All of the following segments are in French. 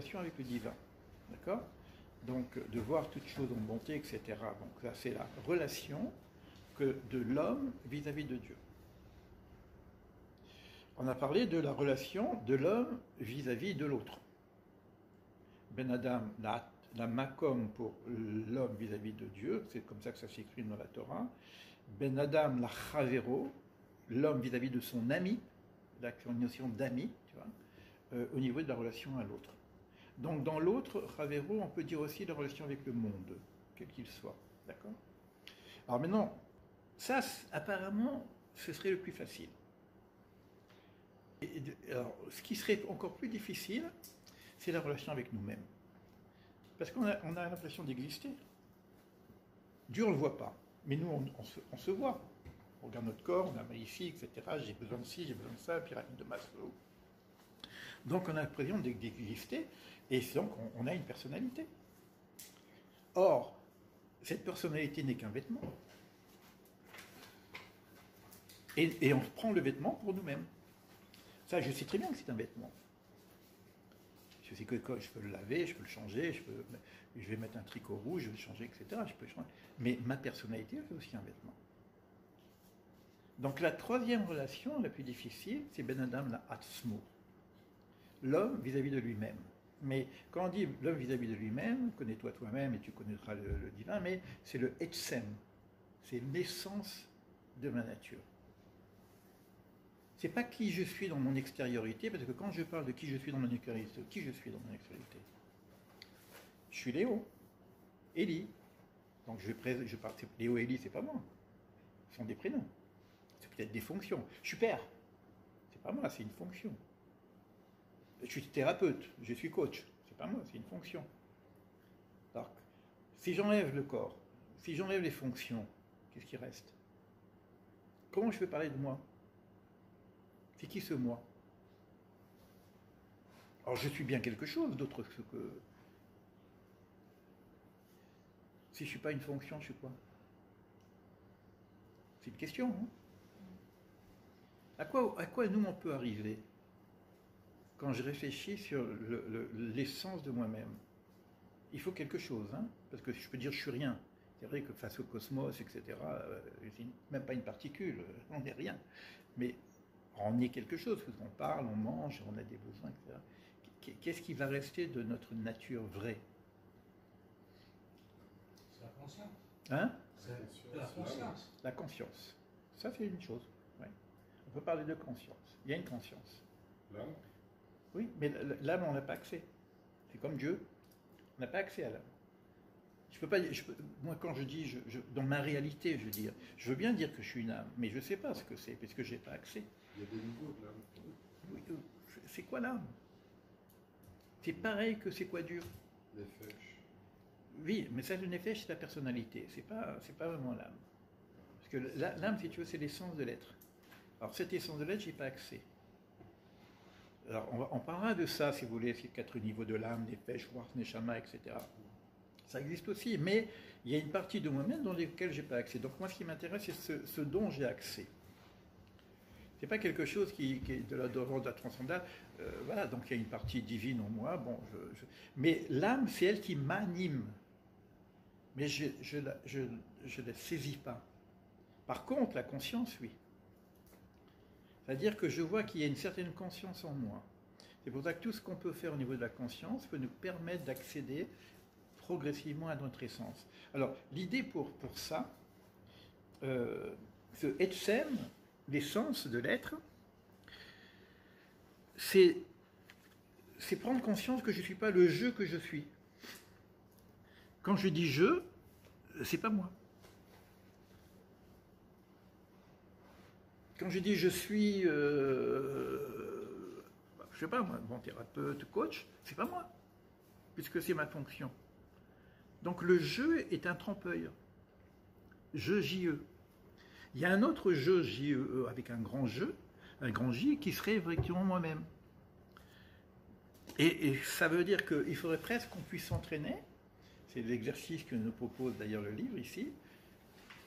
relation avec le divin. D'accord? Donc, de voir toutes choses en bonté, etc. Donc, ça, c'est la relation de l'homme vis-à-vis de Dieu. On a parlé de la relation de l'homme vis-à-vis de l'autre. Ben Adam, la makom pour l'homme vis-à-vis de Dieu, c'est comme ça que ça s'écrit dans la Torah. Ben Adam, la chavero, l'homme vis-à-vis de son ami, la notion d'ami, tu vois, au niveau de la relation à l'autre. Donc dans l'autre, chavero, on peut dire aussi la relation avec le monde, quel qu'il soit. D'accord? Alors maintenant, ça, apparemment, ce serait le plus facile. Alors, ce qui serait encore plus difficile, c'est la relation avec nous-mêmes. Parce qu'on a l'impression d'exister. Dieu, on ne le voit pas. Mais nous, on se voit. On regarde notre corps, on est magnifique, etc. J'ai besoin de ci, j'ai besoin de ça, pyramide de Maslow. Donc, on a l'impression d'exister. Et donc, on a une personnalité. Or, cette personnalité n'est qu'un vêtement. Et on prend le vêtement pour nous-mêmes. Ça, je sais très bien que c'est un vêtement. Je sais que je peux le laver, je peux le changer, je vais mettre un tricot rouge, je vais le changer, etc. Je peux changer. Mais ma personnalité, c'est aussi un vêtement. Donc la troisième relation, la plus difficile, c'est Ben Adam la Atzmo. L'homme vis-à-vis de lui-même. Mais quand on dit l'homme vis-à-vis de lui-même, connais-toi toi-même et tu connaîtras le divin, mais c'est le Etzem. C'est l'essence de ma nature. C'est pas qui je suis dans mon extériorité, parce que quand je parle de qui je suis dans mon extériorité, qui je suis dans mon extériorité, je suis Léo, Élie. Donc je parle, Léo et Élie, c'est pas moi. Ce sont des prénoms. C'est peut-être des fonctions. Je suis père. C'est pas moi, c'est une fonction. Je suis thérapeute, je suis coach. C'est pas moi, c'est une fonction. Alors, si j'enlève le corps, si j'enlève les fonctions, qu'est-ce qui reste? Comment je peux parler de moi? C'est qui ce moi? Alors je suis bien quelque chose d'autre que... Si je ne suis pas une fonction, je suis quoi? C'est une question. Hein? À quoi nous on peut arriver quand je réfléchis sur l'essence de moi-même? Il faut quelque chose, hein? Parce que je peux dire je suis rien. C'est vrai que face au cosmos, etc., c'est même pas une particule, on n'est rien. Mais on est quelque chose, parce qu'on parle, on mange, on a des besoins, etc. Qu'est-ce qui va rester de notre nature vraie? C'est la conscience. Hein? C'est la conscience. La conscience. Ça, c'est une chose. Ouais. On peut parler de conscience. Il y a une conscience. L'âme? Oui, mais l'âme, on n'a pas accès. C'est comme Dieu. On n'a pas accès à l'âme. Moi, quand je dis, dans ma réalité, je veux dire, je veux bien dire que je suis une âme, mais je ne sais pas ce que c'est, parce que je n'ai pas accès. Il y a des niveaux de l'âme. Oui, c'est quoi l'âme? C'est pareil que c'est quoi Dieu? Les fèches. Oui, mais ça, le nefesh, c'est la personnalité. C'est pas vraiment l'âme. Parce que l'âme, si tu veux, c'est l'essence de l'être. Alors, cette essence de l'être, je n'ai pas accès. Alors, on parlera de ça, si vous voulez, ces 4 niveaux de l'âme, nefesh, ruach, neshama, etc. Ça existe aussi, mais il y a une partie de moi-même dans laquelle je n'ai pas accès. Donc, moi, ce qui m'intéresse, c'est ce dont j'ai accès. C'est pas quelque chose qui est de l'ordre de la transcendance. Voilà, donc il y a une partie divine en moi. Bon, mais l'âme, c'est elle qui m'anime. Mais je la saisis pas. Par contre, la conscience, oui. C'est-à-dire que je vois qu'il y a une certaine conscience en moi. C'est pour ça que tout ce qu'on peut faire au niveau de la conscience peut nous permettre d'accéder progressivement à notre essence. Alors, l'idée pour ça, ce Etzem, l'essence de l'être, c'est prendre conscience que je ne suis pas le je que je suis. Quand je dis je, c'est pas moi. Quand je dis je suis, je sais pas moi, bon thérapeute, coach, c'est pas moi, puisque c'est ma fonction. Donc le je est un trompe-l'œil. Je, J-E. Il y a un autre je, J-E, avec un grand je, un grand J, qui serait effectivement moi-même. Et ça veut dire qu'il faudrait presque qu'on puisse s'entraîner, c'est l'exercice que nous propose d'ailleurs le livre ici,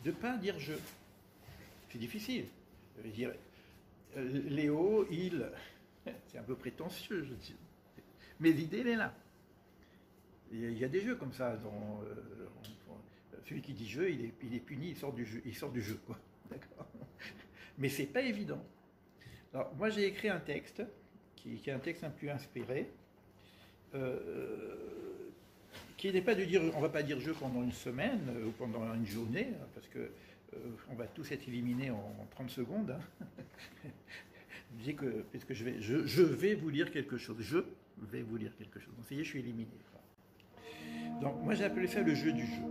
de ne pas dire je. C'est difficile. Je veux dire, Léo, il, c'est un peu prétentieux, je dis. Mais l'idée, elle est là. Il y a des jeux comme ça. Celui qui dit jeu, il est puni, il sort du jeu, quoi. D'accord. Mais c'est pas évident. Alors, moi, j'ai écrit un texte qui est un texte un peu inspiré, qui n'est pas de dire, on va pas dire jeu pendant une semaine ou pendant une journée, parce que on va tous être éliminés en 30 secondes. Hein. Je dis que, puisque je vais vous lire quelque chose. Je vais vous lire quelque chose. Donc, ça y est, je suis éliminé. Donc, moi, j'ai appelé ça le jeu du jeu.